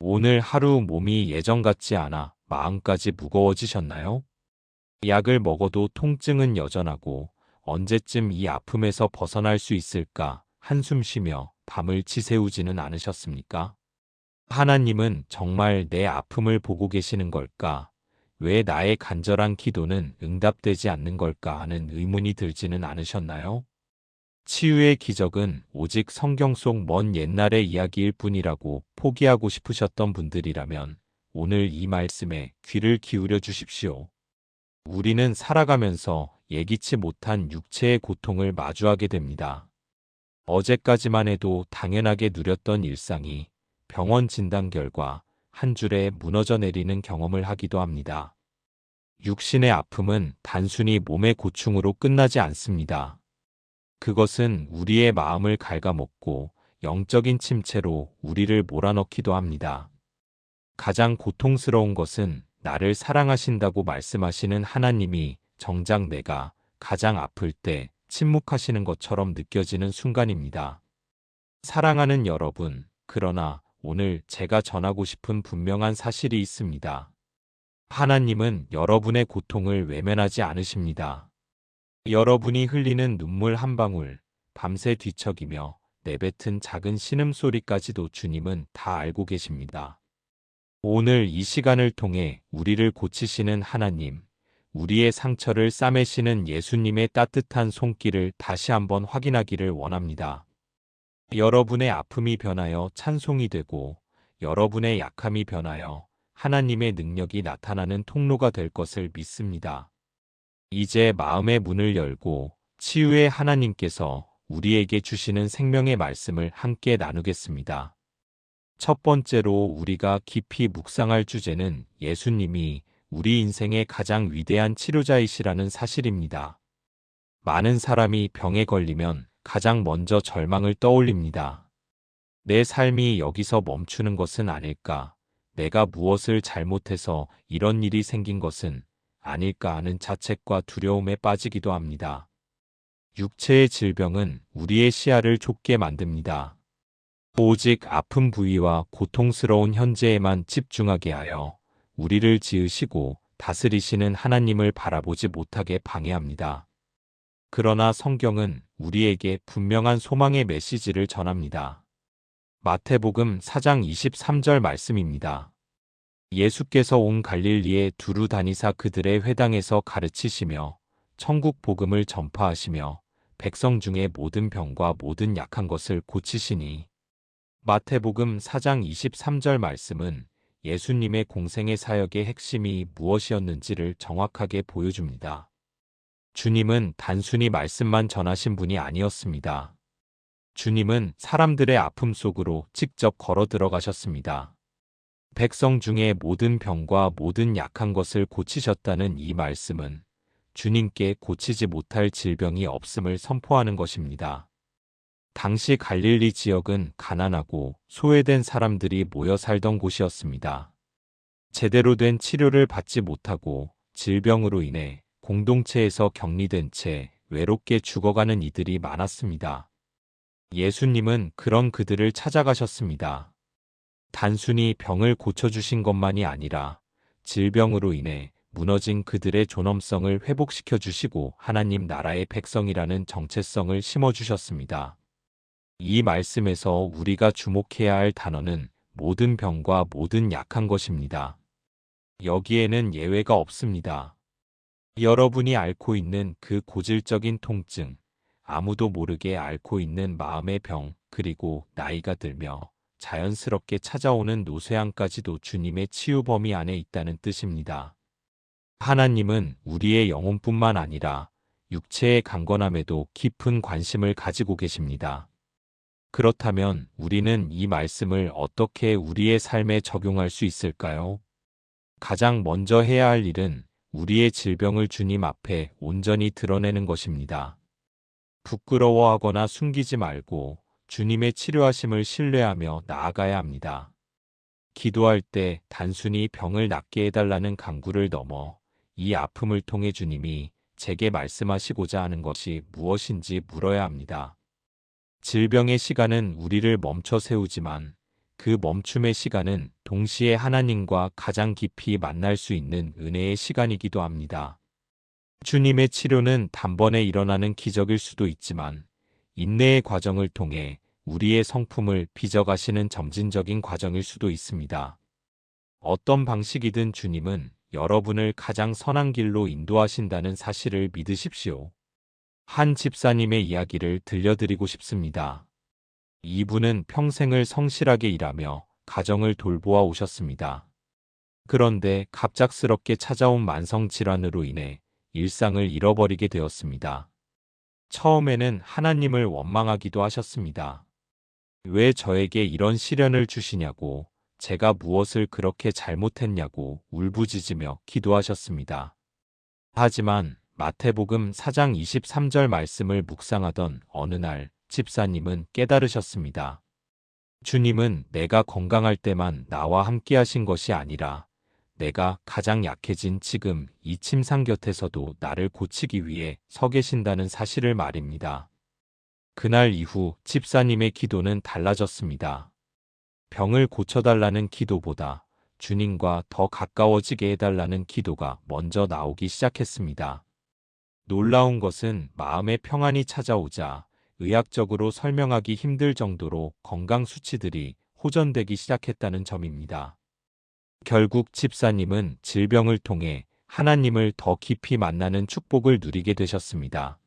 오늘 하루 몸이 예전 같지 않아 마음까지 무거워지셨나요? 약을 먹어도 통증은 여전하고 언제쯤 이 아픔에서 벗어날 수 있을까 한숨 쉬며 밤을 지새우지는 않으셨습니까? 하나님은 정말 내 아픔을 보고 계시는 걸까? 왜 나의 간절한 기도는 응답되지 않는 걸까 하는 의문이 들지는 않으셨나요? 치유의 기적은 오직 성경 속 먼 옛날의 이야기일 뿐이라고 포기하고 싶으셨던 분들이라면 오늘 이 말씀에 귀를 기울여 주십시오. 우리는 살아가면서 예기치 못한 육체의 고통을 마주하게 됩니다. 어제까지만 해도 당연하게 누렸던 일상이 병원 진단 결과 한 줄에 무너져 내리는 경험을 하기도 합니다. 육신의 아픔은 단순히 몸의 고충으로 끝나지 않습니다. 그것은 우리의 마음을 갉아먹고 영적인 침체로 우리를 몰아넣기도 합니다. 가장 고통스러운 것은 나를 사랑하신다고 말씀하시는 하나님이 정작 내가 가장 아플 때 침묵하시는 것처럼 느껴지는 순간입니다. 사랑하는 여러분, 그러나 오늘 제가 전하고 싶은 분명한 사실이 있습니다. 하나님은 여러분의 고통을 외면하지 않으십니다. 여러분이 흘리는 눈물 한 방울, 밤새 뒤척이며 내뱉은 작은 신음소리까지도 주님은 다 알고 계십니다. 오늘 이 시간을 통해 우리를 고치시는 하나님, 우리의 상처를 싸매시는 예수님의 따뜻한 손길을 다시 한번 확인하기를 원합니다. 여러분의 아픔이 변하여 찬송이 되고 여러분의 약함이 변하여 하나님의 능력이 나타나는 통로가 될 것을 믿습니다. 이제 마음의 문을 열고 치유의 하나님께서 우리에게 주시는 생명의 말씀을 함께 나누겠습니다. 첫 번째로 우리가 깊이 묵상할 주제는 예수님이 우리 인생의 가장 위대한 치료자이시라는 사실입니다. 많은 사람이 병에 걸리면 가장 먼저 절망을 떠올립니다. 내 삶이 여기서 멈추는 것은 아닐까? 내가 무엇을 잘못해서 이런 일이 생긴 것은 아닐까 하는 자책과 두려움에 빠지기도 합니다. 육체의 질병은 우리의 시야를 좁게 만듭니다. 오직 아픈 부위와 고통스러운 현재에만 집중하게 하여 우리를 지으시고 다스리시는 하나님을 바라보지 못하게 방해합니다. 그러나 성경은 우리에게 분명한 소망의 메시지를 전합니다. 마태복음 4장 23절 말씀입니다. 예수께서 온 갈릴리에 두루 다니사 그들의 회당에서 가르치시며 천국 복음을 전파하시며 백성 중에 모든 병과 모든 약한 것을 고치시니. 마태복음 4장 23절 말씀은 예수님의 공생의 사역의 핵심이 무엇이었는지를 정확하게 보여줍니다. 주님은 단순히 말씀만 전하신 분이 아니었습니다. 주님은 사람들의 아픔 속으로 직접 걸어 들어가셨습니다. 백성 중에 모든 병과 모든 약한 것을 고치셨다는 이 말씀은 주님께 고치지 못할 질병이 없음을 선포하는 것입니다. 당시 갈릴리 지역은 가난하고 소외된 사람들이 모여 살던 곳이었습니다. 제대로 된 치료를 받지 못하고 질병으로 인해 공동체에서 격리된 채 외롭게 죽어가는 이들이 많았습니다. 예수님은 그런 그들을 찾아가셨습니다. 단순히 병을 고쳐주신 것만이 아니라 질병으로 인해 무너진 그들의 존엄성을 회복시켜 주시고 하나님 나라의 백성이라는 정체성을 심어주셨습니다. 이 말씀에서 우리가 주목해야 할 단어는 모든 병과 모든 약한 것입니다. 여기에는 예외가 없습니다. 여러분이 앓고 있는 그 고질적인 통증, 아무도 모르게 앓고 있는 마음의 병, 그리고 나이가 들며 자연스럽게 찾아오는 노쇠함까지도 주님의 치유 범위 안에 있다는 뜻입니다. 하나님은 우리의 영혼뿐만 아니라 육체의 강건함에도 깊은 관심을 가지고 계십니다. 그렇다면 우리는 이 말씀을 어떻게 우리의 삶에 적용할 수 있을까요? 가장 먼저 해야 할 일은 우리의 질병을 주님 앞에 온전히 드러내는 것입니다. 부끄러워하거나 숨기지 말고 주님의 치료하심을 신뢰하며 나아가야 합니다. 기도할 때 단순히 병을 낫게 해달라는 간구를 넘어 이 아픔을 통해 주님이 제게 말씀하시고자 하는 것이 무엇인지 물어야 합니다. 질병의 시간은 우리를 멈춰 세우지만 그 멈춤의 시간은 동시에 하나님과 가장 깊이 만날 수 있는 은혜의 시간이기도 합니다. 주님의 치료는 단번에 일어나는 기적일 수도 있지만 인내의 과정을 통해 우리의 성품을 빚어가시는 점진적인 과정일 수도 있습니다. 어떤 방식이든 주님은 여러분을 가장 선한 길로 인도하신다는 사실을 믿으십시오. 한 집사님의 이야기를 들려드리고 싶습니다. 이분은 평생을 성실하게 일하며 가정을 돌보아 오셨습니다. 그런데 갑작스럽게 찾아온 만성질환으로 인해 일상을 잃어버리게 되었습니다. 처음에는 하나님을 원망하기도 하셨습니다. 왜 저에게 이런 시련을 주시냐고, 제가 무엇을 그렇게 잘못했냐고 울부짖으며 기도하셨습니다. 하지만 마태복음 4장 23절 말씀을 묵상하던 어느 날 집사님은 깨달으셨습니다. 주님은 내가 건강할 때만 나와 함께 하신 것이 아니라 내가 가장 약해진 지금 이 침상 곁에서도 나를 고치기 위해 서 계신다는 사실을 말입니다. 그날 이후 집사님의 기도는 달라졌습니다. 병을 고쳐달라는 기도보다 주님과 더 가까워지게 해달라는 기도가 먼저 나오기 시작했습니다. 놀라운 것은 마음의 평안이 찾아오자 의학적으로 설명하기 힘들 정도로 건강 수치들이 호전되기 시작했다는 점입니다. 결국 집사님은 질병을 통해 하나님을 더 깊이 만나는 축복을 누리게 되셨습니다.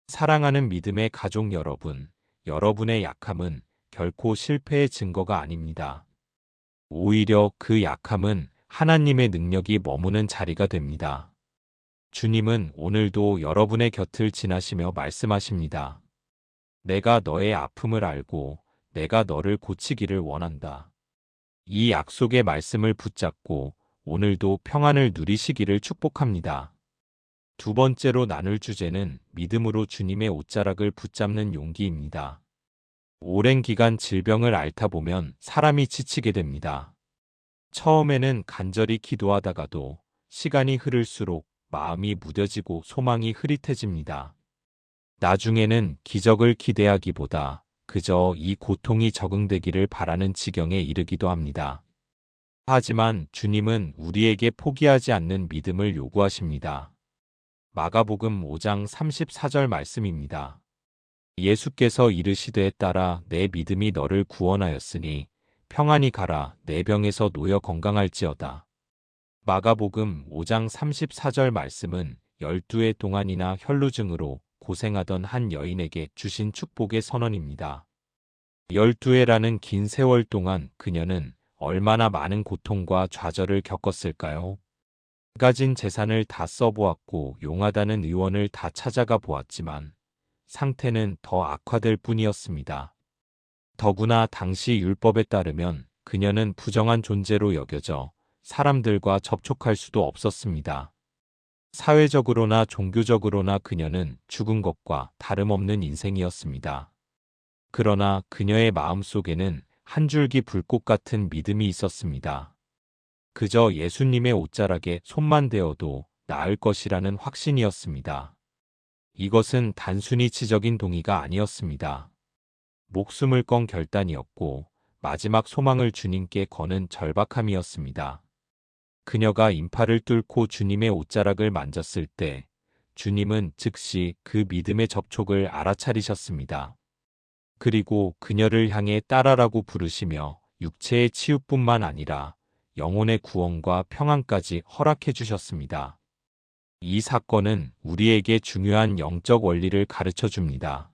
사랑하는 믿음의 가족 여러분, 여러분의 약함은 결코 실패의 증거가 아닙니다. 오히려 그 약함은 하나님의 능력이 머무는 자리가 됩니다. 주님은 오늘도 여러분의 곁을 지나시며 말씀하십니다. 내가 너의 아픔을 알고 내가 너를 고치기를 원한다. 이 약속의 말씀을 붙잡고 오늘도 평안을 누리시기를 축복합니다. 두 번째로 나눌 주제는 믿음으로 주님의 옷자락을 붙잡는 용기입니다. 오랜 기간 질병을 앓다 보면 사람이 지치게 됩니다. 처음에는 간절히 기도하다가도 시간이 흐를수록 마음이 무뎌지고 소망이 흐릿해집니다. 나중에는 기적을 기대하기보다 그저 이 고통이 적응되기를 바라는 지경에 이르기도 합니다. 하지만 주님은 우리에게 포기하지 않는 믿음을 요구하십니다. 마가복음 5장 34절 말씀입니다. 예수께서 이르시되 따라 내 믿음이 너를 구원하였으니 평안히 가라 내 병에서 놓여 건강할지어다. 마가복음 5장 34절 말씀은 12해 동안이나 혈루증으로 고생하던 한 여인에게 주신 축복의 선언입니다. 12해라는 긴 세월 동안 그녀는 얼마나 많은 고통과 좌절을 겪었을까요? 가진 재산을 다 써보았고 용하다는 의원을 다 찾아가 보았지만 상태는 더 악화될 뿐이었습니다. 더구나 당시 율법에 따르면 그녀는 부정한 존재로 여겨져 사람들과 접촉할 수도 없었습니다. 사회적으로나 종교적으로나 그녀는 죽은 것과 다름없는 인생이었습니다. 그러나 그녀의 마음속에는 한 줄기 불꽃 같은 믿음이 있었습니다. 그저 예수님의 옷자락에 손만 대어도 나을 것이라는 확신이었습니다. 이것은 단순히 지적인 동의가 아니었습니다. 목숨을 건 결단이었고 마지막 소망을 주님께 거는 절박함이었습니다. 그녀가 인파를 뚫고 주님의 옷자락을 만졌을 때 주님은 즉시 그 믿음의 접촉을 알아차리셨습니다. 그리고 그녀를 향해 따라라고 부르시며 육체의 치유뿐만 아니라 영혼의 구원과 평안까지 허락해 주셨습니다. 이 사건은 우리에게 중요한 영적 원리를 가르쳐 줍니다.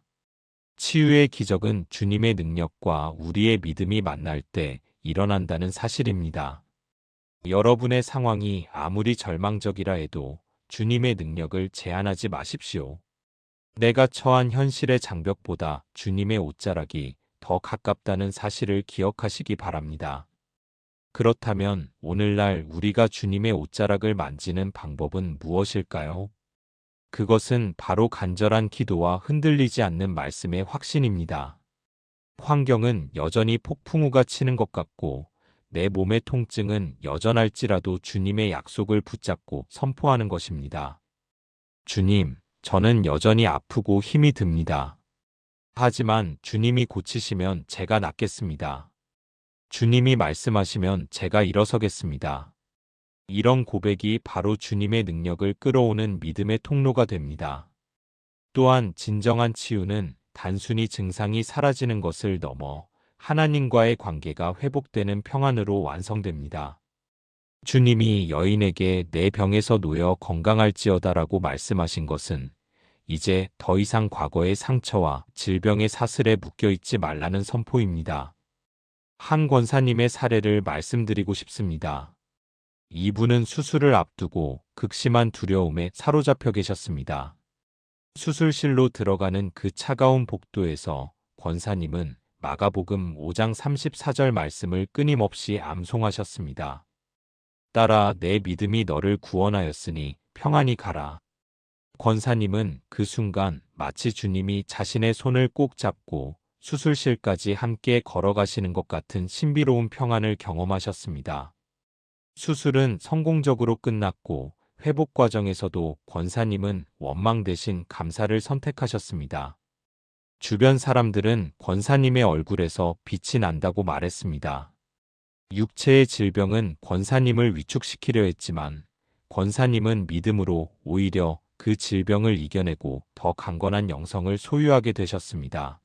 치유의 기적은 주님의 능력과 우리의 믿음이 만날 때 일어난다는 사실입니다. 여러분의 상황이 아무리 절망적이라 해도 주님의 능력을 제한하지 마십시오. 내가 처한 현실의 장벽보다 주님의 옷자락이 더 가깝다는 사실을 기억하시기 바랍니다. 그렇다면 오늘날 우리가 주님의 옷자락을 만지는 방법은 무엇일까요? 그것은 바로 간절한 기도와 흔들리지 않는 말씀의 확신입니다. 환경은 여전히 폭풍우가 치는 것 같고 내 몸의 통증은 여전할지라도 주님의 약속을 붙잡고 선포하는 것입니다. 주님, 저는 여전히 아프고 힘이 듭니다. 하지만 주님이 고치시면 제가 낫겠습니다. 주님이 말씀하시면 제가 일어서겠습니다. 이런 고백이 바로 주님의 능력을 끌어오는 믿음의 통로가 됩니다. 또한 진정한 치유는 단순히 증상이 사라지는 것을 넘어 하나님과의 관계가 회복되는 평안으로 완성됩니다. 주님이 여인에게 내 병에서 놓여 건강할지어다라고 말씀하신 것은 이제 더 이상 과거의 상처와 질병의 사슬에 묶여 있지 말라는 선포입니다. 한 권사님의 사례를 말씀드리고 싶습니다. 이분은 수술을 앞두고 극심한 두려움에 사로잡혀 계셨습니다. 수술실로 들어가는 그 차가운 복도에서 권사님은 마가복음 5장 34절 말씀을 끊임없이 암송하셨습니다. 딸아, 내 믿음이 너를 구원하였으니 평안히 가라. 권사님은 그 순간 마치 주님이 자신의 손을 꼭 잡고 수술실까지 함께 걸어가시는 것 같은 신비로운 평안을 경험하셨습니다. 수술은 성공적으로 끝났고 회복 과정에서도 권사님은 원망 대신 감사를 선택하셨습니다. 주변 사람들은 권사님의 얼굴에서 빛이 난다고 말했습니다. 육체의 질병은 권사님을 위축시키려 했지만 권사님은 믿음으로 오히려 그 질병을 이겨내고 더 강건한 영성을 소유하게 되셨습니다.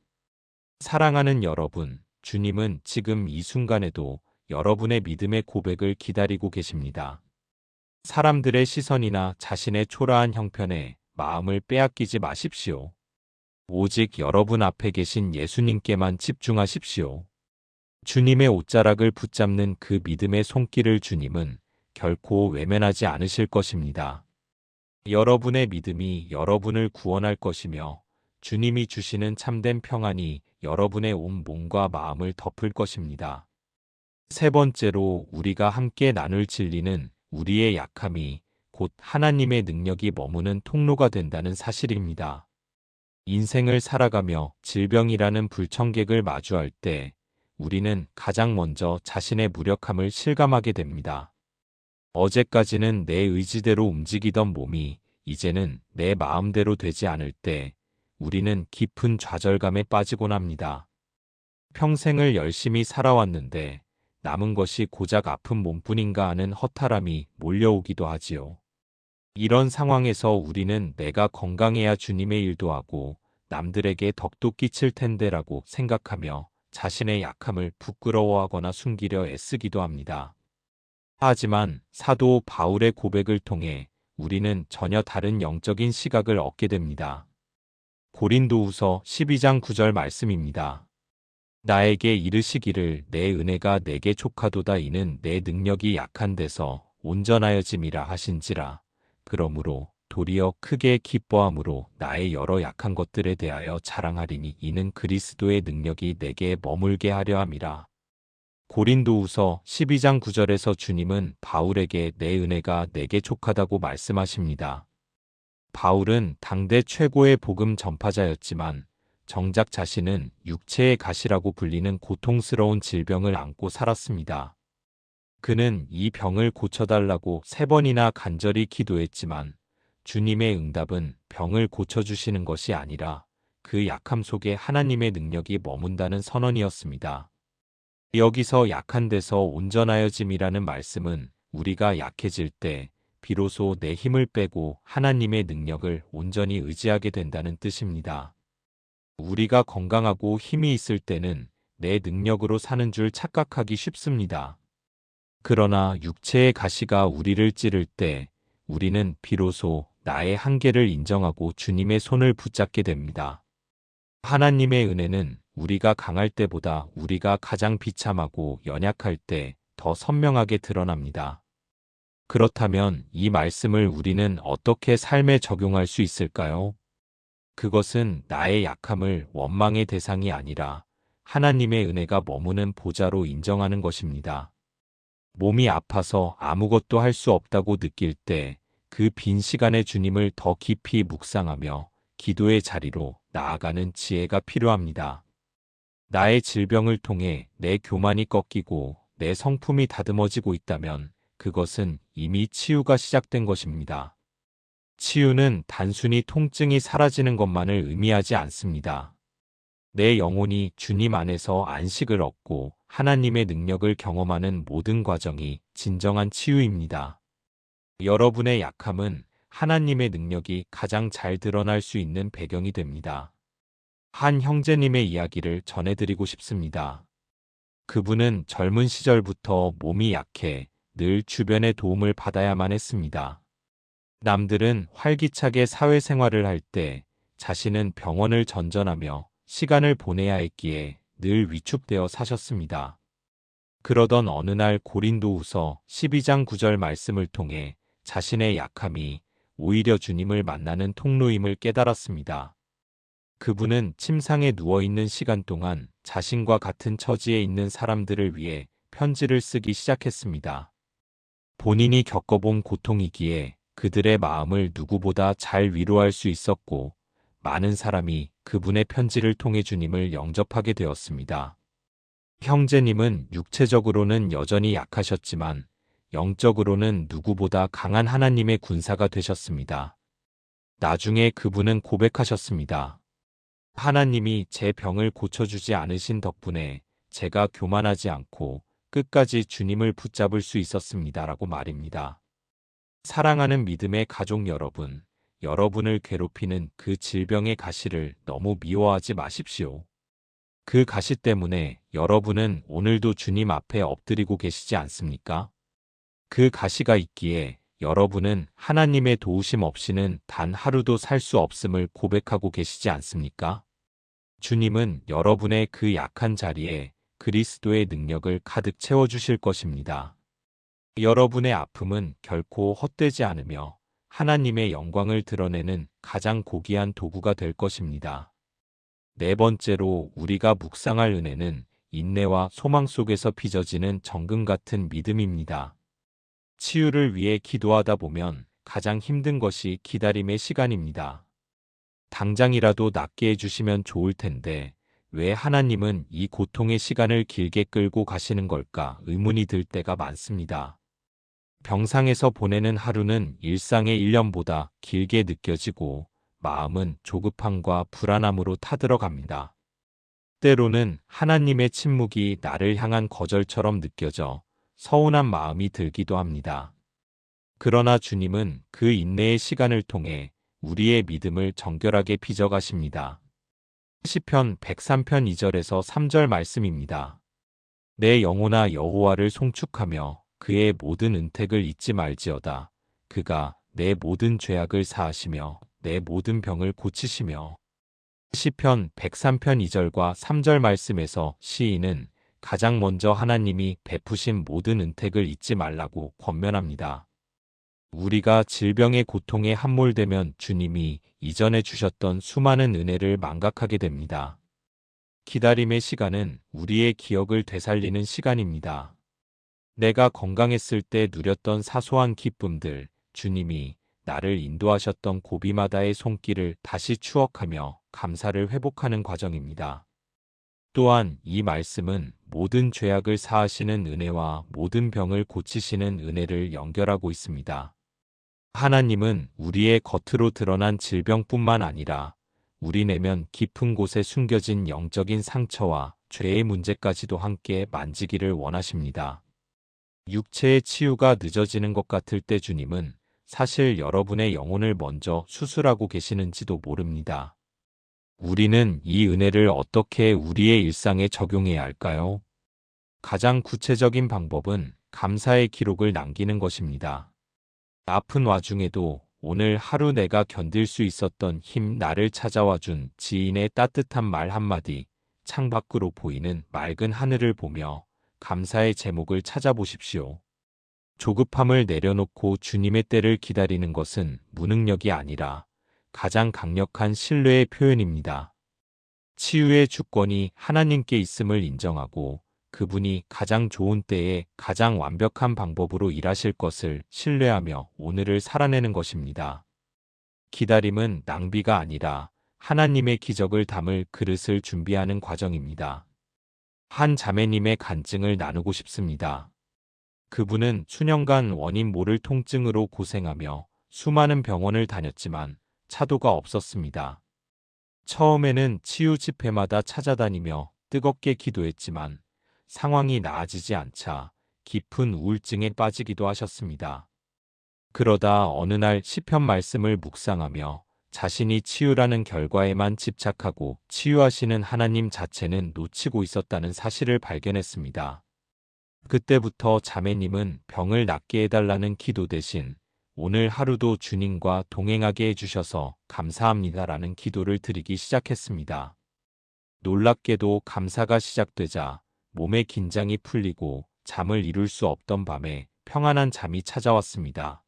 사랑하는 여러분, 주님은 지금 이 순간에도 여러분의 믿음의 고백을 기다리고 계십니다. 사람들의 시선이나 자신의 초라한 형편에 마음을 빼앗기지 마십시오. 오직 여러분 앞에 계신 예수님께만 집중하십시오. 주님의 옷자락을 붙잡는 그 믿음의 손길을 주님은 결코 외면하지 않으실 것입니다. 여러분의 믿음이 여러분을 구원할 것이며 주님이 주시는 참된 평안이 여러분의 온 몸과 마음을 덮을 것입니다. 세 번째로 우리가 함께 나눌 진리는 우리의 약함이 곧 하나님의 능력이 머무는 통로가 된다는 사실입니다. 인생을 살아가며 질병이라는 불청객을 마주할 때 우리는 가장 먼저 자신의 무력함을 실감하게 됩니다. 어제까지는 내 의지대로 움직이던 몸이 이제는 내 마음대로 되지 않을 때 우리는 깊은 좌절감에 빠지곤 합니다. 평생을 열심히 살아왔는데 남은 것이 고작 아픈 몸뿐인가 하는 허탈함이 몰려오기도 하지요. 이런 상황에서 우리는 내가 건강해야 주님의 일도 하고 남들에게 덕도 끼칠 텐데라고 생각하며 자신의 약함을 부끄러워하거나 숨기려 애쓰기도 합니다. 하지만 사도 바울의 고백을 통해 우리는 전혀 다른 영적인 시각을 얻게 됩니다. 고린도후서 12장 9절 말씀입니다. 나에게 이르시기를 내 은혜가 내게 족하도다 이는 내 능력이 약한 데서 온전하여짐이라 하신지라. 그러므로 도리어 크게 기뻐함으로 나의 여러 약한 것들에 대하여 자랑하리니 이는 그리스도의 능력이 내게 머물게 하려 함이라. 고린도후서 12장 9절에서 주님은 바울에게 내 은혜가 내게 족하다고 말씀하십니다. 바울은 당대 최고의 복음 전파자였지만 정작 자신은 육체의 가시라고 불리는 고통스러운 질병을 안고 살았습니다. 그는 이 병을 고쳐달라고 3번이나 간절히 기도했지만 주님의 응답은 병을 고쳐주시는 것이 아니라 그 약함 속에 하나님의 능력이 머문다는 선언이었습니다. 여기서 약한 데서 온전하여짐이라는 말씀은 우리가 약해질 때 비로소 내 힘을 빼고 하나님의 능력을 온전히 의지하게 된다는 뜻입니다. 우리가 건강하고 힘이 있을 때는 내 능력으로 사는 줄 착각하기 쉽습니다. 그러나 육체의 가시가 우리를 찌를 때 우리는 비로소 나의 한계를 인정하고 주님의 손을 붙잡게 됩니다. 하나님의 은혜는 우리가 강할 때보다 우리가 가장 비참하고 연약할 때 더 선명하게 드러납니다. 그렇다면 이 말씀을 우리는 어떻게 삶에 적용할 수 있을까요? 그것은 나의 약함을 원망의 대상이 아니라 하나님의 은혜가 머무는 보좌로 인정하는 것입니다. 몸이 아파서 아무것도 할 수 없다고 느낄 때 그 빈 시간에 주님을 더 깊이 묵상하며 기도의 자리로 나아가는 지혜가 필요합니다. 나의 질병을 통해 내 교만이 꺾이고 내 성품이 다듬어지고 있다면 그것은 이미 치유가 시작된 것입니다. 치유는 단순히 통증이 사라지는 것만을 의미하지 않습니다. 내 영혼이 주님 안에서 안식을 얻고 하나님의 능력을 경험하는 모든 과정이 진정한 치유입니다. 여러분의 약함은 하나님의 능력이 가장 잘 드러날 수 있는 배경이 됩니다. 한 형제님의 이야기를 전해드리고 싶습니다. 그분은 젊은 시절부터 몸이 약해 늘 주변의 도움을 받아야만 했습니다. 남들은 활기차게 사회생활을 할 때 자신은 병원을 전전하며 시간을 보내야 했기에 늘 위축되어 사셨습니다. 그러던 어느 날 고린도후서 12장 9절 말씀을 통해 자신의 약함이 오히려 주님을 만나는 통로임을 깨달았습니다. 그분은 침상에 누워있는 시간 동안 자신과 같은 처지에 있는 사람들을 위해 편지를 쓰기 시작했습니다. 본인이 겪어본 고통이기에 그들의 마음을 누구보다 잘 위로할 수 있었고, 많은 사람이 그분의 편지를 통해 주님을 영접하게 되었습니다. 형제님은 육체적으로는 여전히 약하셨지만 영적으로는 누구보다 강한 하나님의 군사가 되셨습니다. 나중에 그분은 고백하셨습니다. 하나님이 제 병을 고쳐주지 않으신 덕분에 제가 교만하지 않고 끝까지 주님을 붙잡을 수 있었습니다라고 말입니다. 사랑하는 믿음의 가족 여러분, 여러분을 괴롭히는 그 질병의 가시를 너무 미워하지 마십시오. 그 가시 때문에 여러분은 오늘도 주님 앞에 엎드리고 계시지 않습니까? 그 가시가 있기에 여러분은 하나님의 도우심 없이는 단 하루도 살 수 없음을 고백하고 계시지 않습니까? 주님은 여러분의 그 약한 자리에 그리스도의 능력을 가득 채워주실 것입니다. 여러분의 아픔은 결코 헛되지 않으며 하나님의 영광을 드러내는 가장 고귀한 도구가 될 것입니다. 네 번째로 우리가 묵상할 은혜는 인내와 소망 속에서 빚어지는 정금 같은 믿음입니다. 치유를 위해 기도하다 보면 가장 힘든 것이 기다림의 시간입니다. 당장이라도 낫게 해주시면 좋을 텐데 왜 하나님은 이 고통의 시간을 길게 끌고 가시는 걸까 의문이 들 때가 많습니다. 병상에서 보내는 하루는 일상의 1년보다 길게 느껴지고 마음은 조급함과 불안함으로 타들어갑니다. 때로는 하나님의 침묵이 나를 향한 거절처럼 느껴져 서운한 마음이 들기도 합니다. 그러나 주님은 그 인내의 시간을 통해 우리의 믿음을 정결하게 빚어가십니다. 시편 103편 2절에서 3절 말씀입니다. 내 영혼아 여호와를 송축하며 그의 모든 은택을 잊지 말지어다. 그가 내 모든 죄악을 사하시며 내 모든 병을 고치시며. 시편 103편 2절과 3절 말씀에서 시인은 가장 먼저 하나님이 베푸신 모든 은택을 잊지 말라고 권면합니다. 우리가 질병의 고통에 함몰되면 주님이 이전에 주셨던 수많은 은혜를 망각하게 됩니다. 기다림의 시간은 우리의 기억을 되살리는 시간입니다. 내가 건강했을 때 누렸던 사소한 기쁨들, 주님이 나를 인도하셨던 고비마다의 손길을 다시 추억하며 감사를 회복하는 과정입니다. 또한 이 말씀은 모든 죄악을 사하시는 은혜와 모든 병을 고치시는 은혜를 연결하고 있습니다. 하나님은 우리의 겉으로 드러난 질병뿐만 아니라 우리 내면 깊은 곳에 숨겨진 영적인 상처와 죄의 문제까지도 함께 만지기를 원하십니다. 육체의 치유가 늦어지는 것 같을 때 주님은 사실 여러분의 영혼을 먼저 수술하고 계시는지도 모릅니다. 우리는 이 은혜를 어떻게 우리의 일상에 적용해야 할까요? 가장 구체적인 방법은 감사의 기록을 남기는 것입니다. 아픈 와중에도 오늘 하루 내가 견딜 수 있었던 힘, 나를 찾아와 준 지인의 따뜻한 말 한마디, 창밖으로 보이는 맑은 하늘을 보며 감사의 제목을 찾아보십시오. 조급함을 내려놓고 주님의 때를 기다리는 것은 무능력이 아니라 가장 강력한 신뢰의 표현입니다. 치유의 주권이 하나님께 있음을 인정하고 그분이 가장 좋은 때에 가장 완벽한 방법으로 일하실 것을 신뢰하며 오늘을 살아내는 것입니다. 기다림은 낭비가 아니라 하나님의 기적을 담을 그릇을 준비하는 과정입니다. 한 자매님의 간증을 나누고 싶습니다. 그분은 수년간 원인 모를 통증으로 고생하며 수많은 병원을 다녔지만 차도가 없었습니다. 처음에는 치유 집회마다 찾아다니며 뜨겁게 기도했지만 상황이 나아지지 않자 깊은 우울증에 빠지기도 하셨습니다. 그러다 어느 날 시편 말씀을 묵상하며 자신이 치유라는 결과에만 집착하고 치유하시는 하나님 자체는 놓치고 있었다는 사실을 발견했습니다. 그때부터 자매님은 병을 낫게 해달라는 기도 대신 오늘 하루도 주님과 동행하게 해주셔서 감사합니다라는 기도를 드리기 시작했습니다. 놀랍게도 감사가 시작되자 몸의 긴장이 풀리고 잠을 이룰 수 없던 밤에 평안한 잠이 찾아왔습니다.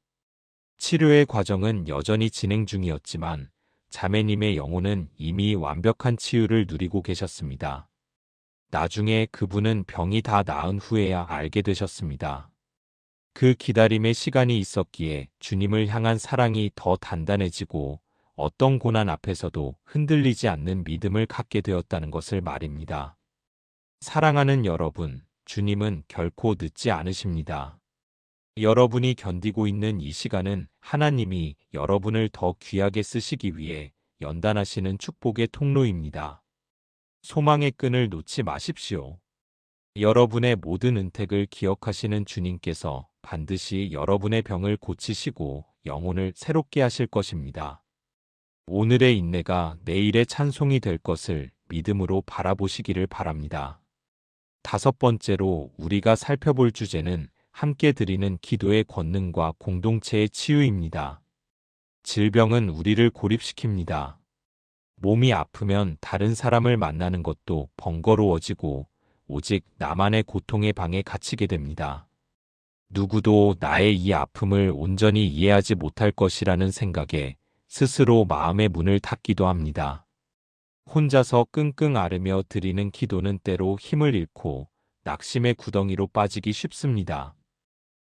치료의 과정은 여전히 진행 중이었지만 자매님의 영혼은 이미 완벽한 치유를 누리고 계셨습니다. 나중에 그분은 병이 다 나은 후에야 알게 되셨습니다. 그 기다림의 시간이 있었기에 주님을 향한 사랑이 더 단단해지고 어떤 고난 앞에서도 흔들리지 않는 믿음을 갖게 되었다는 것을 말입니다. 사랑하는 여러분, 주님은 결코 늦지 않으십니다. 여러분이 견디고 있는 이 시간은 하나님이 여러분을 더 귀하게 쓰시기 위해 연단하시는 축복의 통로입니다. 소망의 끈을 놓지 마십시오. 여러분의 모든 은택을 기억하시는 주님께서 반드시 여러분의 병을 고치시고 영혼을 새롭게 하실 것입니다. 오늘의 인내가 내일의 찬송이 될 것을 믿음으로 바라보시기를 바랍니다. 다섯 번째로 우리가 살펴볼 주제는 함께 드리는 기도의 권능과 공동체의 치유입니다. 질병은 우리를 고립시킵니다. 몸이 아프면 다른 사람을 만나는 것도 번거로워지고 오직 나만의 고통의 방에 갇히게 됩니다. 누구도 나의 이 아픔을 온전히 이해하지 못할 것이라는 생각에 스스로 마음의 문을 닫기도 합니다. 혼자서 끙끙 앓으며 드리는 기도는 때로 힘을 잃고 낙심의 구덩이로 빠지기 쉽습니다.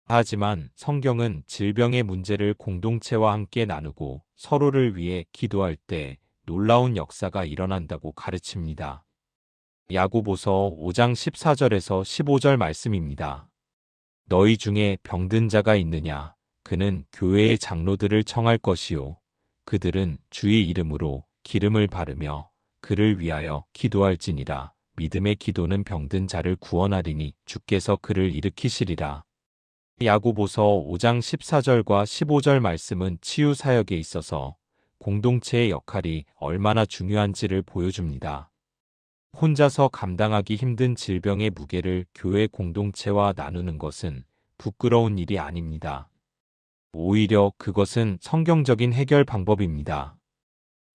하지만 성경은 질병의 문제를 공동체와 함께 나누고 서로를 위해 기도할 때 놀라운 역사가 일어난다고 가르칩니다. 야고보서 5장 14절에서 15절 말씀입니다. 너희 중에 병든 자가 있느냐? 그는 교회의 장로들을 청할 것이요. 그들은 주의 이름으로 기름을 바르며 그를 위하여 기도할지니라. 믿음의 기도는 병든 자를 구원하리니 주께서 그를 일으키시리라. 야고보서 5장 14절과 15절 말씀은 치유 사역에 있어서 공동체의 역할이 얼마나 중요한지를 보여줍니다. 혼자서 감당하기 힘든 질병의 무게를 교회 공동체와 나누는 것은 부끄러운 일이 아닙니다. 오히려 그것은 성경적인 해결 방법입니다.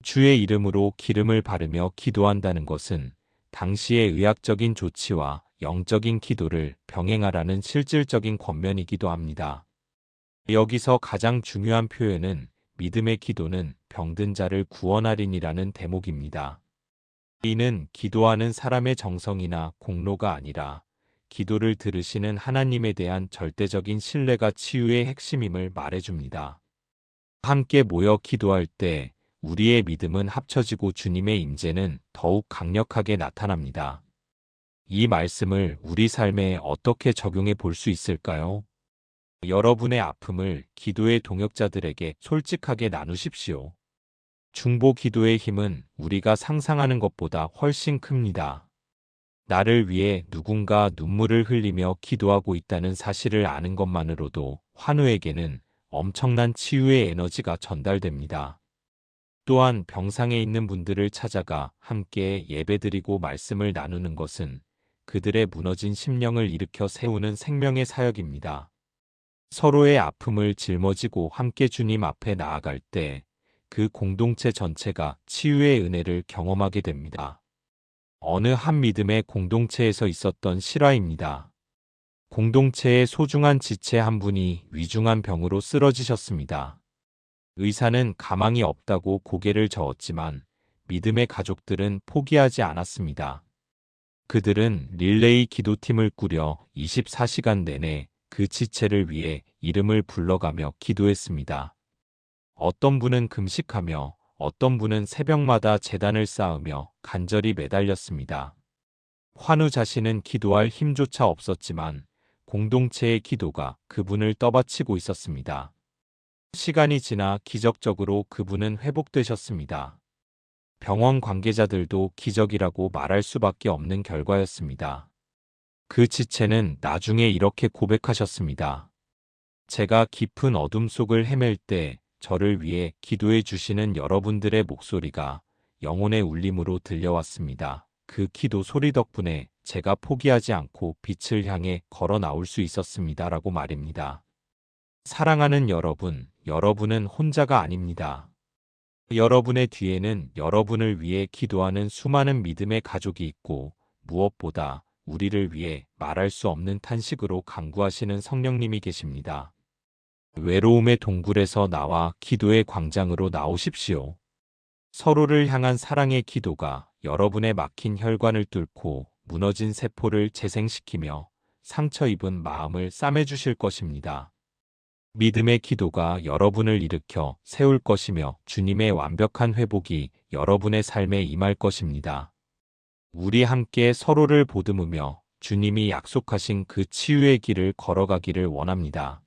주의 이름으로 기름을 바르며 기도한다는 것은 당시의 의학적인 조치와 영적인 기도를 병행하라는 실질적인 권면이기도 합니다. 여기서 가장 중요한 표현은 믿음의 기도는 병든 자를 구원하리니라는 대목입니다. 이는 기도하는 사람의 정성이나 공로가 아니라 기도를 들으시는 하나님에 대한 절대적인 신뢰가 치유의 핵심임을 말해줍니다. 함께 모여 기도할 때 우리의 믿음은 합쳐지고 주님의 임재는 더욱 강력하게 나타납니다. 이 말씀을 우리 삶에 어떻게 적용해 볼 수 있을까요? 여러분의 아픔을 기도의 동역자들에게 솔직하게 나누십시오. 중보 기도의 힘은 우리가 상상하는 것보다 훨씬 큽니다. 나를 위해 누군가 눈물을 흘리며 기도하고 있다는 사실을 아는 것만으로도 환우에게는 엄청난 치유의 에너지가 전달됩니다. 또한 병상에 있는 분들을 찾아가 함께 예배드리고 말씀을 나누는 것은 그들의 무너진 심령을 일으켜 세우는 생명의 사역입니다. 서로의 아픔을 짊어지고 함께 주님 앞에 나아갈 때 그 공동체 전체가 치유의 은혜를 경험하게 됩니다. 어느 한 믿음의 공동체에서 있었던 실화입니다. 공동체의 소중한 지체 한 분이 위중한 병으로 쓰러지셨습니다. 의사는 가망이 없다고 고개를 저었지만 믿음의 가족들은 포기하지 않았습니다. 그들은 릴레이 기도팀을 꾸려 24시간 내내 그 지체를 위해 이름을 불러가며 기도했습니다. 어떤 분은 금식하며 어떤 분은 새벽마다 제단을 쌓으며 간절히 매달렸습니다. 환우 자신은 기도할 힘조차 없었지만 공동체의 기도가 그분을 떠받치고 있었습니다. 시간이 지나 기적적으로 그분은 회복되셨습니다. 병원 관계자들도 기적이라고 말할 수밖에 없는 결과였습니다. 그 지체는 나중에 이렇게 고백하셨습니다. 제가 깊은 어둠 속을 헤맬 때 저를 위해 기도해 주시는 여러분들의 목소리가 영혼의 울림으로 들려왔습니다. 그 기도 소리 덕분에 제가 포기하지 않고 빛을 향해 걸어 나올 수 있었습니다. 라고 말입니다. 사랑하는 여러분, 여러분은 혼자가 아닙니다. 여러분의 뒤에는 여러분을 위해 기도하는 수많은 믿음의 가족이 있고 무엇보다 우리를 위해 말할 수 없는 탄식으로 간구하시는 성령님이 계십니다. 외로움의 동굴에서 나와 기도의 광장으로 나오십시오. 서로를 향한 사랑의 기도가 여러분의 막힌 혈관을 뚫고 무너진 세포를 재생시키며 상처 입은 마음을 싸매주실 것입니다. 믿음의 기도가 여러분을 일으켜 세울 것이며 주님의 완벽한 회복이 여러분의 삶에 임할 것입니다. 우리 함께 서로를 보듬으며 주님이 약속하신 그 치유의 길을 걸어가기를 원합니다.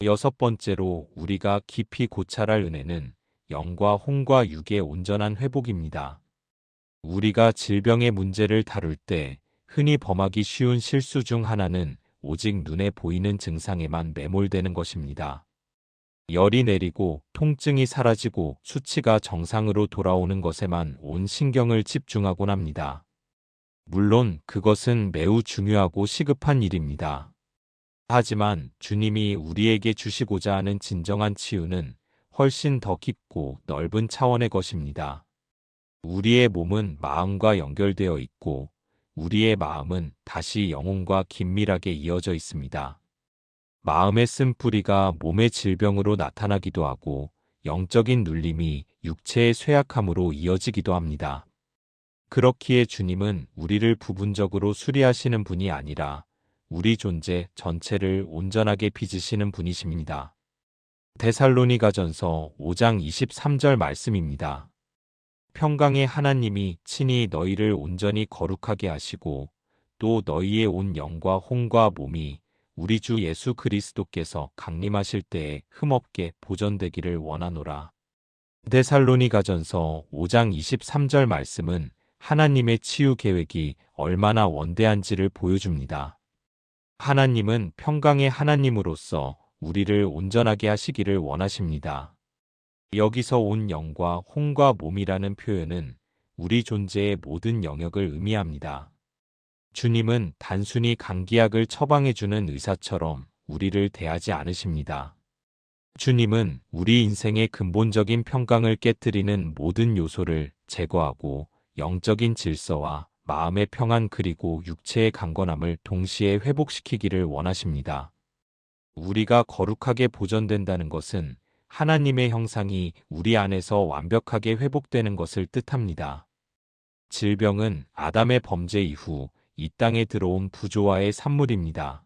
여섯 번째로 우리가 깊이 고찰할 은혜는 영과 혼과 육의 온전한 회복입니다. 우리가 질병의 문제를 다룰 때 흔히 범하기 쉬운 실수 중 하나는 오직 눈에 보이는 증상에만 매몰되는 것입니다. 열이 내리고 통증이 사라지고 수치가 정상으로 돌아오는 것에만 온 신경을 집중하곤 합니다. 물론 그것은 매우 중요하고 시급한 일입니다. 하지만 주님이 우리에게 주시고자 하는 진정한 치유는 훨씬 더 깊고 넓은 차원의 것입니다. 우리의 몸은 마음과 연결되어 있고 우리의 마음은 다시 영혼과 긴밀하게 이어져 있습니다. 마음의 쓴뿌리가 몸의 질병으로 나타나기도 하고 영적인 눌림이 육체의 쇠약함으로 이어지기도 합니다. 그렇기에 주님은 우리를 부분적으로 수리하시는 분이 아니라 우리 존재 전체를 온전하게 빚으시는 분이십니다. 데살로니가전서 5장 23절 말씀입니다. 평강의 하나님이 친히 너희를 온전히 거룩하게 하시고 또 너희의 온 영과 혼과 몸이 우리 주 예수 그리스도께서 강림하실 때에 흠없게 보존되기를 원하노라. 데살로니가전서 5장 23절 말씀은 하나님의 치유 계획이 얼마나 원대한지를 보여줍니다. 하나님은 평강의 하나님으로서 우리를 온전하게 하시기를 원하십니다. 여기서 온 영과 혼과 몸이라는 표현은 우리 존재의 모든 영역을 의미합니다. 주님은 단순히 감기약을 처방해주는 의사처럼 우리를 대하지 않으십니다. 주님은 우리 인생의 근본적인 평강을 깨뜨리는 모든 요소를 제거하고 영적인 질서와 마음의 평안 그리고 육체의 강건함을 동시에 회복시키기를 원하십니다. 우리가 거룩하게 보존된다는 것은 하나님의 형상이 우리 안에서 완벽하게 회복되는 것을 뜻합니다. 질병은 아담의 범죄 이후 이 땅에 들어온 부조화의 산물입니다.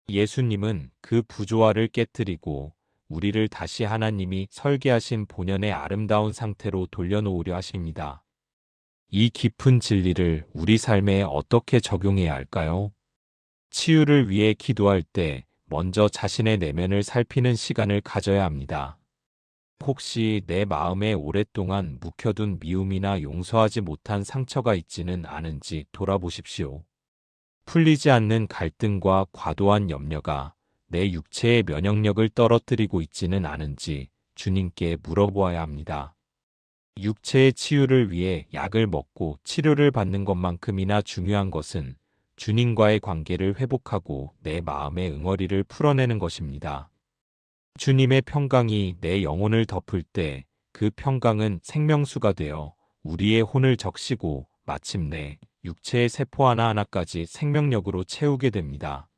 예수님은 그 부조화를 깨뜨리고 우리를 다시 하나님이 설계하신 본연의 아름다운 상태로 돌려놓으려 하십니다. 이 깊은 진리를 우리 삶에 어떻게 적용해야 할까요? 치유를 위해 기도할 때 먼저 자신의 내면을 살피는 시간을 가져야 합니다. 혹시 내 마음에 오랫동안 묵혀둔 미움이나 용서하지 못한 상처가 있지는 않은지 돌아보십시오. 풀리지 않는 갈등과 과도한 염려가 내 육체의 면역력을 떨어뜨리고 있지는 않은지 주님께 물어보아야 합니다. 육체의 치유를 위해 약을 먹고 치료를 받는 것만큼이나 중요한 것은 주님과의 관계를 회복하고 내 마음의 응어리를 풀어내는 것입니다. 주님의 평강이 내 영혼을 덮을 때 그 평강은 생명수가 되어 우리의 혼을 적시고 마침내 육체의 세포 하나하나까지 생명력으로 채우게 됩니다.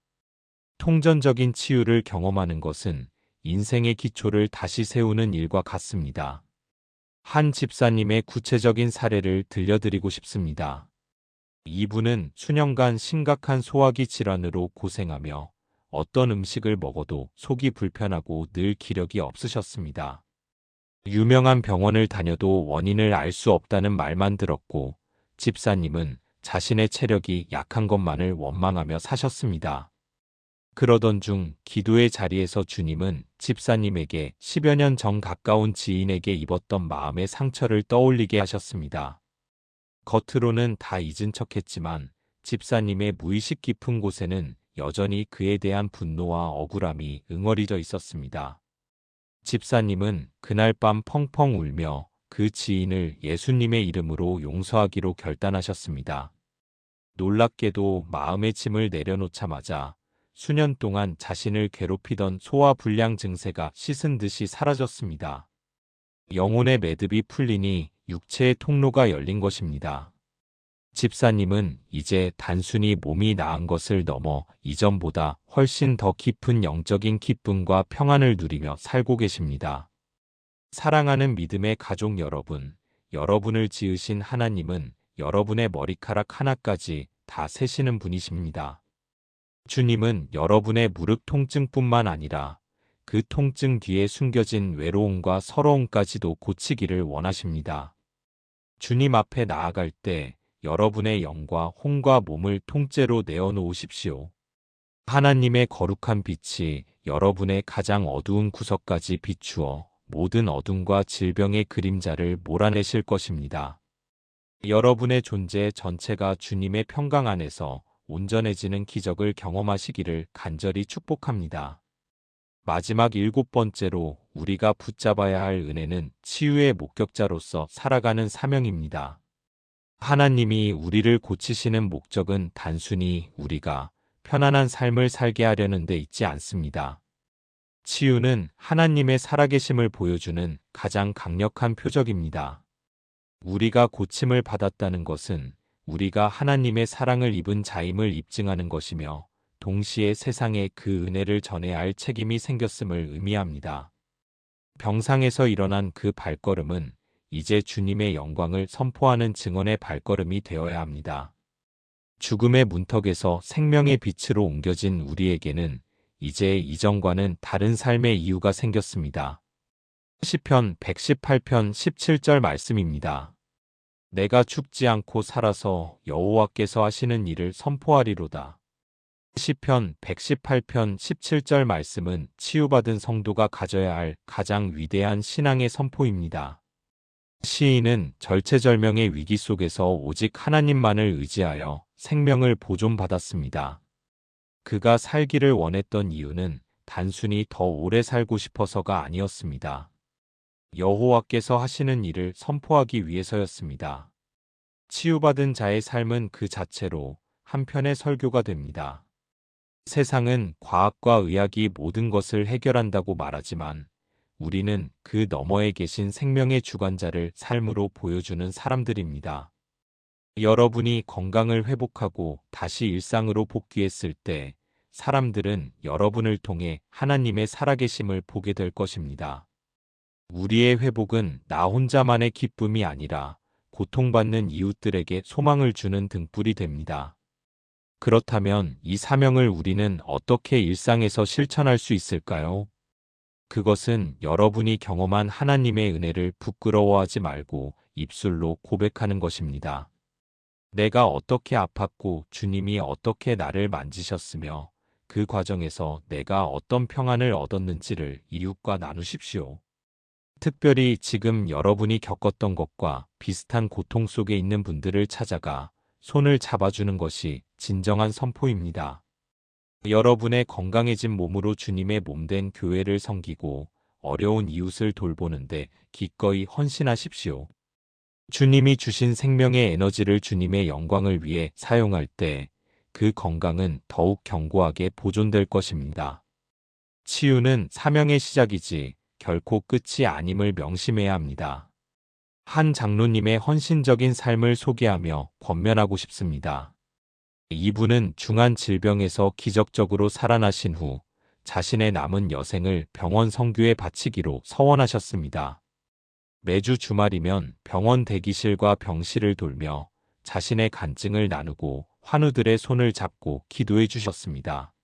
통전적인 치유를 경험하는 것은 인생의 기초를 다시 세우는 일과 같습니다. 한 집사님의 구체적인 사례를 들려드리고 싶습니다. 이분은 수년간 심각한 소화기 질환으로 고생하며 어떤 음식을 먹어도 속이 불편하고 늘 기력이 없으셨습니다. 유명한 병원을 다녀도 원인을 알 수 없다는 말만 들었고 집사님은 자신의 체력이 약한 것만을 원망하며 사셨습니다. 그러던 중 기도의 자리에서 주님은 집사님에게 10여 년 전 가까운 지인에게 입었던 마음의 상처를 떠올리게 하셨습니다. 겉으로는 다 잊은 척했지만 집사님의 무의식 깊은 곳에는 여전히 그에 대한 분노와 억울함이 응어리져 있었습니다. 집사님은 그날 밤 펑펑 울며 그 지인을 예수님의 이름으로 용서하기로 결단하셨습니다. 놀랍게도 마음의 짐을 내려놓자마자 수년 동안 자신을 괴롭히던 소화불량 증세가 씻은 듯이 사라졌습니다. 영혼의 매듭이 풀리니 육체의 통로가 열린 것입니다. 집사님은 이제 단순히 몸이 나은 것을 넘어 이전보다 훨씬 더 깊은 영적인 기쁨과 평안을 누리며 살고 계십니다. 사랑하는 믿음의 가족 여러분, 여러분을 지으신 하나님은 여러분의 머리카락 하나까지 다 세시는 분이십니다. 주님은 여러분의 무릎 통증뿐만 아니라 그 통증 뒤에 숨겨진 외로움과 서러움까지도 고치기를 원하십니다. 주님 앞에 나아갈 때 여러분의 영과 혼과 몸을 통째로 내어놓으십시오. 하나님의 거룩한 빛이 여러분의 가장 어두운 구석까지 비추어 모든 어둠과 질병의 그림자를 몰아내실 것입니다. 여러분의 존재 전체가 주님의 평강 안에서 온전해지는 기적을 경험하시기를 간절히 축복합니다. 마지막 7번째로 우리가 붙잡아야 할 은혜는 치유의 목격자로서 살아가는 사명입니다. 하나님이 우리를 고치시는 목적은 단순히 우리가 편안한 삶을 살게 하려는 데 있지 않습니다. 치유는 하나님의 살아계심을 보여주는 가장 강력한 표적입니다. 우리가 고침을 받았다는 것은 우리가 하나님의 사랑을 입은 자임을 입증하는 것이며 동시에 세상에 그 은혜를 전해야 할 책임이 생겼음을 의미합니다. 병상에서 일어난 그 발걸음은 이제 주님의 영광을 선포하는 증언의 발걸음이 되어야 합니다. 죽음의 문턱에서 생명의 빛으로 옮겨진 우리에게는 이제 이전과는 다른 삶의 이유가 생겼습니다. 시편 118편 17절 말씀입니다. 내가 죽지 않고 살아서 여호와께서 하시는 일을 선포하리로다. 시편 118편 17절 말씀은 치유받은 성도가 가져야 할 가장 위대한 신앙의 선포입니다. 시인은 절체절명의 위기 속에서 오직 하나님만을 의지하여 생명을 보존받았습니다. 그가 살기를 원했던 이유는 단순히 더 오래 살고 싶어서가 아니었습니다. 여호와께서 하시는 일을 선포하기 위해서였습니다. 치유받은 자의 삶은 그 자체로 한편의 설교가 됩니다. 세상은 과학과 의학이 모든 것을 해결한다고 말하지만 우리는 그 너머에 계신 생명의 주관자를 삶으로 보여주는 사람들입니다. 여러분이 건강을 회복하고 다시 일상으로 복귀했을 때 사람들은 여러분을 통해 하나님의 살아계심을 보게 될 것입니다. 우리의 회복은 나 혼자만의 기쁨이 아니라 고통받는 이웃들에게 소망을 주는 등불이 됩니다. 그렇다면 이 사명을 우리는 어떻게 일상에서 실천할 수 있을까요? 그것은 여러분이 경험한 하나님의 은혜를 부끄러워하지 말고 입술로 고백하는 것입니다. 내가 어떻게 아팠고 주님이 어떻게 나를 만지셨으며 그 과정에서 내가 어떤 평안을 얻었는지를 이웃과 나누십시오. 특별히 지금 여러분이 겪었던 것과 비슷한 고통 속에 있는 분들을 찾아가 손을 잡아주는 것이 진정한 선포입니다. 여러분의 건강해진 몸으로 주님의 몸된 교회를 섬기고 어려운 이웃을 돌보는데 기꺼이 헌신하십시오. 주님이 주신 생명의 에너지를 주님의 영광을 위해 사용할 때 그 건강은 더욱 견고하게 보존될 것입니다. 치유는 사명의 시작이지 결코 끝이 아님을 명심해야 합니다. 한 장로님의 헌신적인 삶을 소개하며 권면하고 싶습니다. 이분은 중한 질병에서 기적적으로 살아나신 후 자신의 남은 여생을 병원 성교에 바치기로 서원하셨습니다. 매주 주말이면 병원 대기실과 병실을 돌며 자신의 간증을 나누고 환우들의 손을 잡고 기도해 주셨습니다.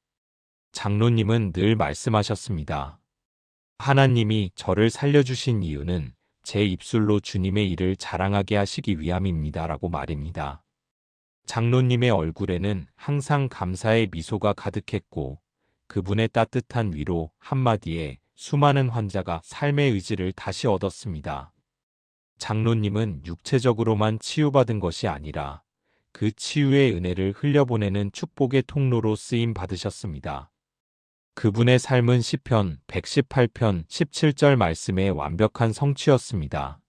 장로님은 늘 말씀하셨습니다. 하나님이 저를 살려주신 이유는 제 입술로 주님의 일을 자랑하게 하시기 위함입니다. 라고 말입니다. 장로님의 얼굴에는 항상 감사의 미소가 가득했고 그분의 따뜻한 위로 한마디에 수많은 환자가 삶의 의지를 다시 얻었습니다. 장로님은 육체적으로만 치유받은 것이 아니라 그 치유의 은혜를 흘려보내는 축복의 통로로 쓰임 받으셨습니다. 그분의 삶은 시편 118편 17절 말씀의 완벽한 성취였습니다.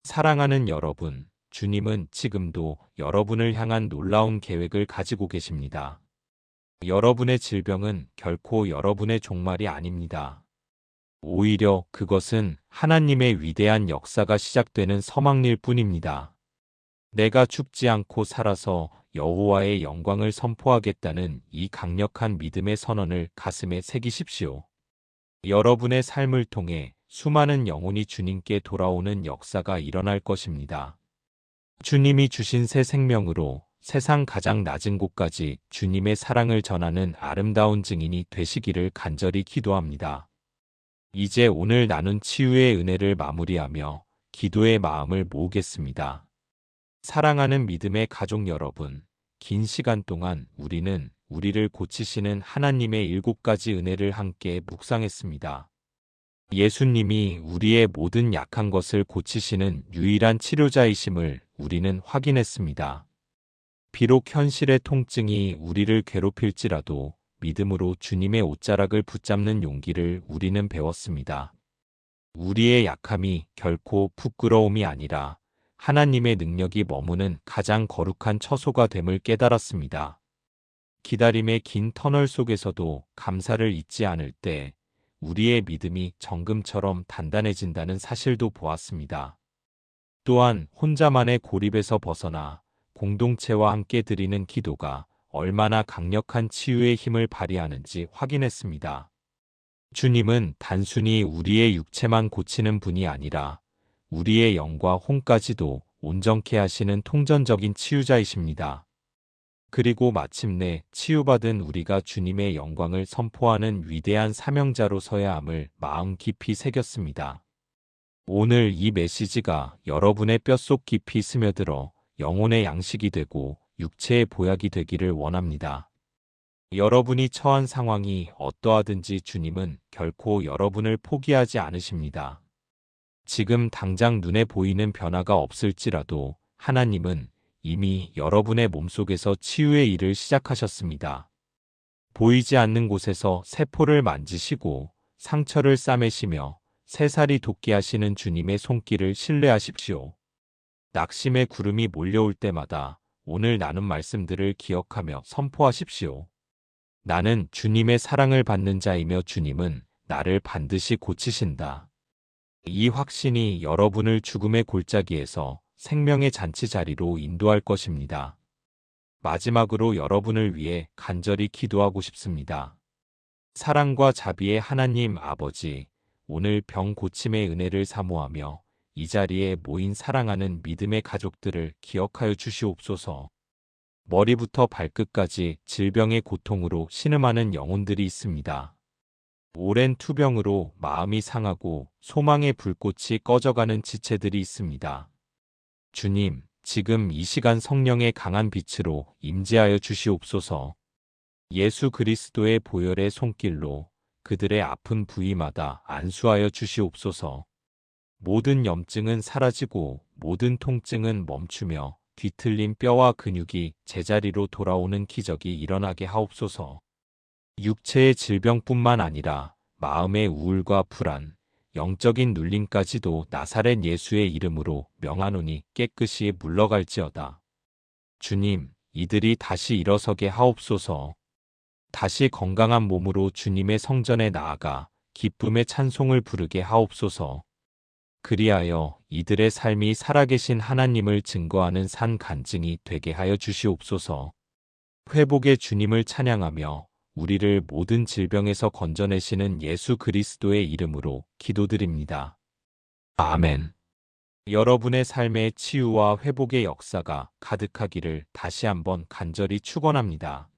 사랑하는 여러분, 주님은 지금도 여러분을 향한 놀라운 계획을 가지고 계십니다. 여러분의 질병은 결코 여러분의 종말이 아닙니다. 오히려 그것은 하나님의 위대한 역사가 시작되는 서막일 뿐입니다. 내가 죽지 않고 살아서 여호와의 영광을 선포하겠다는 이 강력한 믿음의 선언을 가슴에 새기십시오. 여러분의 삶을 통해 수많은 영혼이 주님께 돌아오는 역사가 일어날 것입니다. 주님이 주신 새 생명으로 세상 가장 낮은 곳까지 주님의 사랑을 전하는 아름다운 증인이 되시기를 간절히 기도합니다. 이제 오늘 나눈 치유의 은혜를 마무리하며 기도의 마음을 모으겠습니다. 사랑하는 믿음의 가족 여러분, 긴 시간 동안 우리는 우리를 고치시는 하나님의 7가지 은혜를 함께 묵상했습니다. 예수님이 우리의 모든 약한 것을 고치시는 유일한 치료자이심을 우리는 확인했습니다. 비록 현실의 통증이 우리를 괴롭힐지라도 믿음으로 주님의 옷자락을 붙잡는 용기를 우리는 배웠습니다. 우리의 약함이 결코 부끄러움이 아니라 하나님의 능력이 머무는 가장 거룩한 처소가 됨을 깨달았습니다. 기다림의 긴 터널 속에서도 감사를 잊지 않을 때 우리의 믿음이 정금처럼 단단해진다는 사실도 보았습니다. 또한 혼자만의 고립에서 벗어나 공동체와 함께 드리는 기도가 얼마나 강력한 치유의 힘을 발휘하는지 확인했습니다. 주님은 단순히 우리의 육체만 고치는 분이 아니라 우리의 영과 혼까지도 온전케 하시는 통전적인 치유자이십니다. 그리고 마침내 치유받은 우리가 주님의 영광을 선포하는 위대한 사명자로 서야 함을 마음 깊이 새겼습니다. 오늘 이 메시지가 여러분의 뼛속 깊이 스며들어 영혼의 양식이 되고 육체의 보약이 되기를 원합니다. 여러분이 처한 상황이 어떠하든지 주님은 결코 여러분을 포기하지 않으십니다. 지금 당장 눈에 보이는 변화가 없을지라도 하나님은 이미 여러분의 몸속에서 치유의 일을 시작하셨습니다. 보이지 않는 곳에서 세포를 만지시고 상처를 싸매시며 새살이 돋게 하시는 주님의 손길을 신뢰하십시오. 낙심의 구름이 몰려올 때마다 오늘 나눈 말씀들을 기억하며 선포하십시오. 나는 주님의 사랑을 받는 자이며 주님은 나를 반드시 고치신다. 이 확신이 여러분을 죽음의 골짜기에서 생명의 잔치 자리로 인도할 것입니다. 마지막으로 여러분을 위해 간절히 기도하고 싶습니다. 사랑과 자비의 하나님 아버지, 오늘 병 고침의 은혜를 사모하며 이 자리에 모인 사랑하는 믿음의 가족들을 기억하여 주시옵소서. 머리부터 발끝까지 질병의 고통으로 신음하는 영혼들이 있습니다. 오랜 투병으로 마음이 상하고 소망의 불꽃이 꺼져가는 지체들이 있습니다. 주님, 지금 이 시간 성령의 강한 빛으로 임재하여 주시옵소서. 예수 그리스도의 보혈의 손길로 그들의 아픈 부위마다 안수하여 주시옵소서. 모든 염증은 사라지고 모든 통증은 멈추며 뒤틀린 뼈와 근육이 제자리로 돌아오는 기적이 일어나게 하옵소서. 육체의 질병뿐만 아니라 마음의 우울과 불안, 영적인 눌림까지도 나사렛 예수의 이름으로 명하노니 깨끗이 물러갈지어다. 주님, 이들이 다시 일어서게 하옵소서. 다시 건강한 몸으로 주님의 성전에 나아가 기쁨의 찬송을 부르게 하옵소서. 그리하여 이들의 삶이 살아계신 하나님을 증거하는 산 간증이 되게 하여 주시옵소서. 회복의 주님을 찬양하며 우리를 모든 질병에서 건져내시는 예수 그리스도의 이름으로 기도드립니다. 아멘. 여러분의 삶의 치유와 회복의 역사가 가득하기를 다시 한번 간절히 축원합니다.